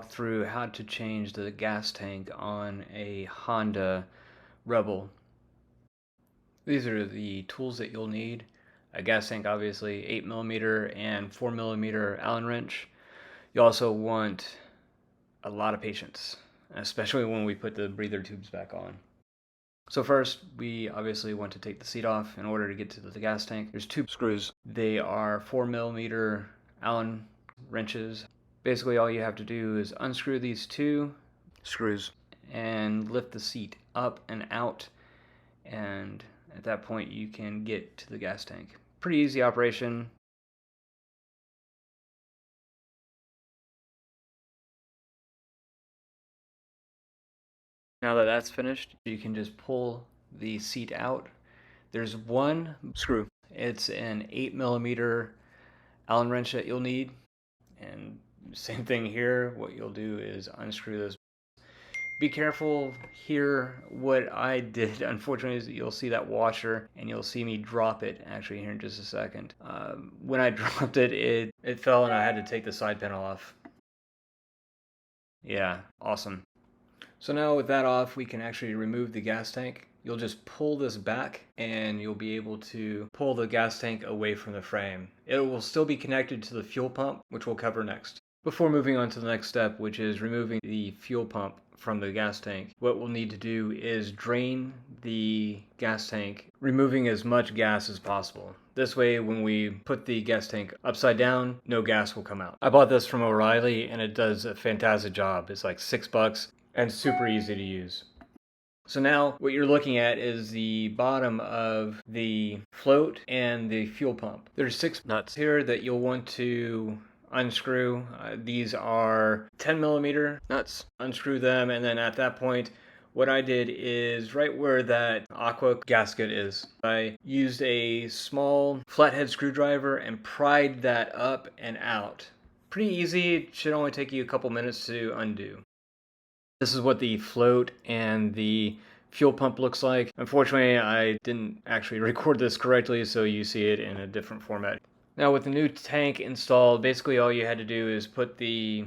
walk through how to change the gas tank on a Honda Rebel. These are the tools that you'll need. A gas tank, obviously, 8mm and 4mm Allen wrench. You also want a lot of patience, especially when we put the breather tubes back on. So first, we obviously want to take the seat off in order to get to the gas tank. There's 2 screws. They are 4mm Allen wrenches. Basically, all you have to do is unscrew these 2 screws and lift the seat up and out, and at that point you can get to the gas tank. Pretty easy operation. Now that that's finished, you can just pull the seat out. There's 1 screw. It's an 8mm Allen wrench that you'll need. And same thing here. What you'll do is unscrew this. Be careful here. What I did, unfortunately, is you'll see that washer, and you'll see me drop it actually here in just a second. When I dropped it, it fell, and I had to take the side panel off. Yeah, awesome. So now with that off, we can actually remove the gas tank. You'll just pull this back and you'll be able to pull the gas tank away from the frame. It will still be connected to the fuel pump, which we'll cover next. Before moving on to the next step, which is removing the fuel pump from the gas tank, what we'll need to do is drain the gas tank, removing as much gas as possible. This way, when we put the gas tank upside down, no gas will come out. I bought this from O'Reilly and it does a fantastic job. It's like $6 and super easy to use. So now what you're looking at is the bottom of the float and the fuel pump. There's 6 nuts here that you'll want to unscrew. These are 10mm nuts. Unscrew them, and then at that point what I did is right where that aqua gasket is, I used a small flathead screwdriver and pried that up and out. Pretty easy. It should only take you a couple minutes to undo. This is what the float and the fuel pump looks like. Unfortunately, I didn't actually record this correctly, so you see it in a different format. Now with the new tank installed, basically all you had to do is put the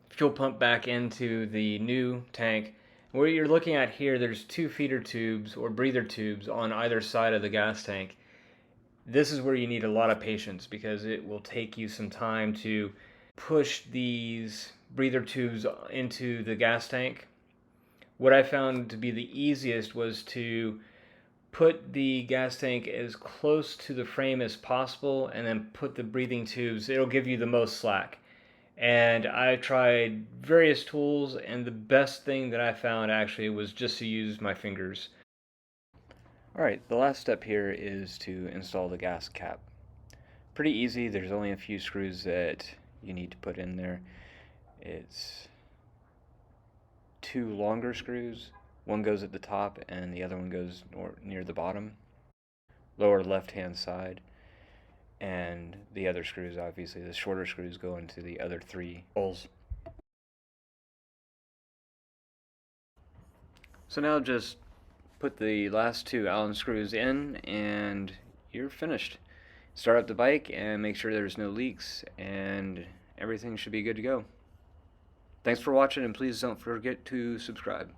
fuel pump back into the new tank. What you're looking at here, there's 2 feeder tubes or breather tubes on either side of the gas tank. This is where you need a lot of patience because it will take you some time to push these breather tubes into the gas tank. What I found to be the easiest was to put the gas tank as close to the frame as possible and then put the breathing tubes. It'll give you the most slack. And I tried various tools, and the best thing that I found actually was just to use my fingers. Alright, the last step here is to install the gas cap. Pretty easy. There's only a few screws that you need to put in there. It's 2 longer screws. One goes at the top and the other one goes near the bottom, lower left hand side, and the other screws, obviously the shorter screws, go into the other 3 holes. So now just put the last 2 Allen screws in and you're finished. Start up the bike and make sure there's no leaks, and everything should be good to go. Thanks for watching, and please don't forget to subscribe.